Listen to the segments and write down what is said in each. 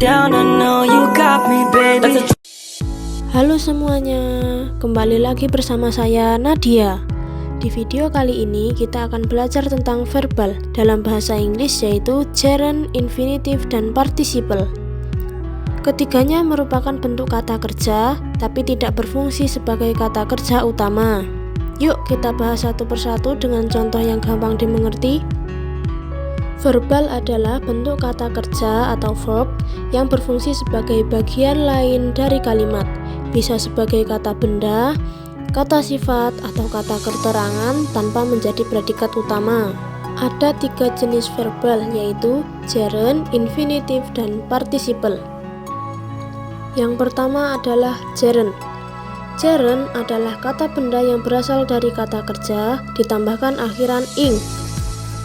down, I know you got me, baby. Halo semuanya, kembali lagi bersama saya Nadia. Di video kali ini kita akan belajar tentang verbal dalam bahasa Inggris, yaitu gerund, infinitive, dan participle. Ketiganya merupakan bentuk kata kerja, tapi tidak berfungsi sebagai kata kerja utama. Yuk kita bahas satu persatu dengan contoh yang gampang dimengerti. Verbal adalah bentuk kata kerja atau verb yang berfungsi sebagai bagian lain dari kalimat, bisa sebagai kata benda, kata sifat, atau kata keterangan tanpa menjadi predikat utama. Ada 3 jenis verbal, yaitu gerund, infinitive, dan participle. Yang pertama adalah gerund. Gerund adalah kata benda yang berasal dari kata kerja ditambahkan akhiran ing.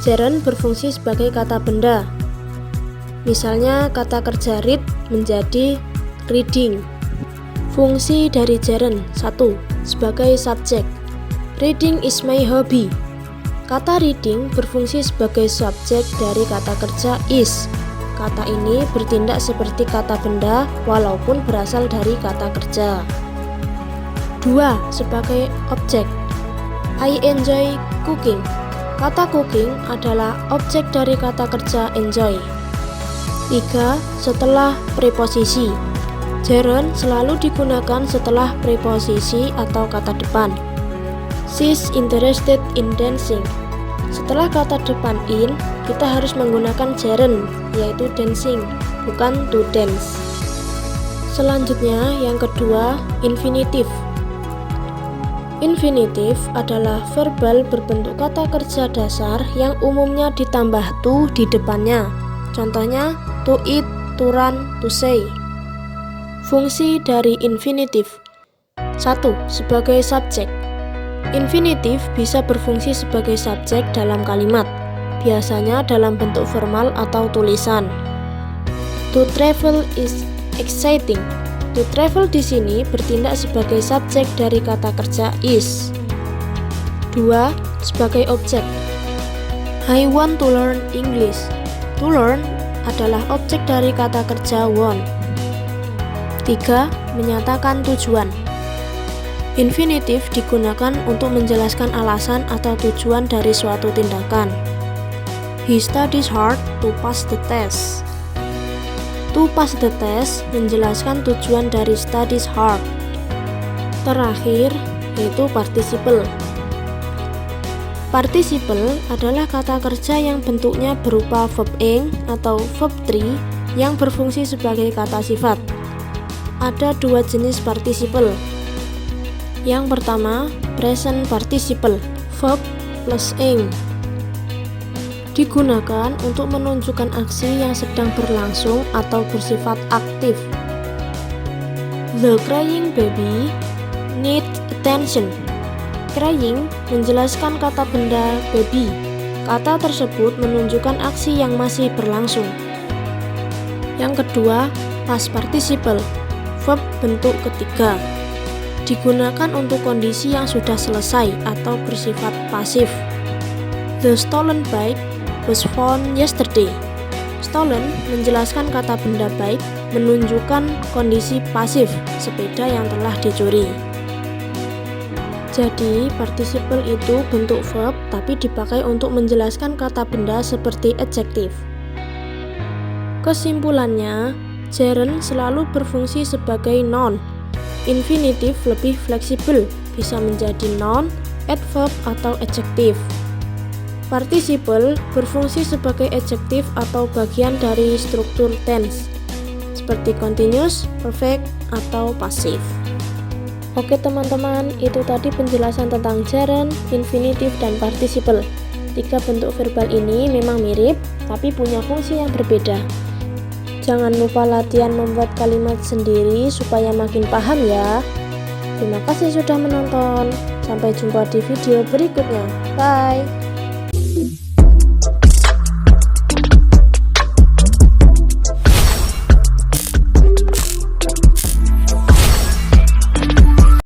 Gerund berfungsi sebagai kata benda. Misalnya kata kerja read menjadi reading. Fungsi dari gerund: 1. Sebagai subjek. Reading is my hobby. Kata reading berfungsi sebagai subjek dari kata kerja is. Kata ini bertindak seperti kata benda walaupun berasal dari kata kerja. 2. Sebagai objek. I enjoy cooking. Kata cooking adalah objek dari kata kerja enjoy. 3. Setelah preposisi. Gerund selalu digunakan setelah preposisi atau kata depan. She's interested in dancing. Setelah kata depan in, kita harus menggunakan gerund, yaitu dancing, bukan to dance. Selanjutnya, yang kedua, infinitive. Infinitive adalah verbal berbentuk kata kerja dasar yang umumnya ditambah to di depannya. Contohnya, to eat, to run, to say. Fungsi dari infinitive: 1. Sebagai subjek. Infinitive bisa berfungsi sebagai subjek dalam kalimat, biasanya dalam bentuk formal atau tulisan. To travel is exciting. To travel di sini bertindak sebagai subjek dari kata kerja is. 2. Sebagai objek. I want to learn English. To learn adalah objek dari kata kerja want. 3. Menyatakan tujuan. Infinitive digunakan untuk menjelaskan alasan atau tujuan dari suatu tindakan. He studies hard to pass the test. To pass the test menjelaskan tujuan dari studies hard. Terakhir, yaitu participle. Participle adalah kata kerja yang bentuknya berupa verb ing atau verb 3 yang berfungsi sebagai kata sifat. Ada 2 jenis participle. Yang pertama, present participle, verb plus ing. Digunakan untuk menunjukkan aksi yang sedang berlangsung atau bersifat aktif. The crying baby needs attention. Crying menjelaskan kata benda baby. Kata tersebut menunjukkan aksi yang masih berlangsung. Yang kedua, past participle, verb bentuk ketiga. Digunakan untuk kondisi yang sudah selesai atau bersifat pasif. The stolen bike was found yesterday. Stolen menjelaskan kata benda bike, menunjukkan kondisi pasif, sepeda yang telah dicuri. Jadi, participle itu bentuk verb tapi dipakai untuk menjelaskan kata benda seperti adjective. Kesimpulannya, gerund selalu berfungsi sebagai noun. Infinitive lebih fleksibel, bisa menjadi noun, adverb, atau adjective. Participle berfungsi sebagai adjektif atau bagian dari struktur tense, seperti continuous, perfect, atau passive. Oke teman-teman, itu tadi penjelasan tentang gerund, infinitive, dan participle. 3 bentuk verbal ini memang mirip, tapi punya fungsi yang berbeda. Jangan lupa latihan membuat kalimat sendiri supaya makin paham ya. Terima kasih sudah menonton. Sampai jumpa di video berikutnya. Bye!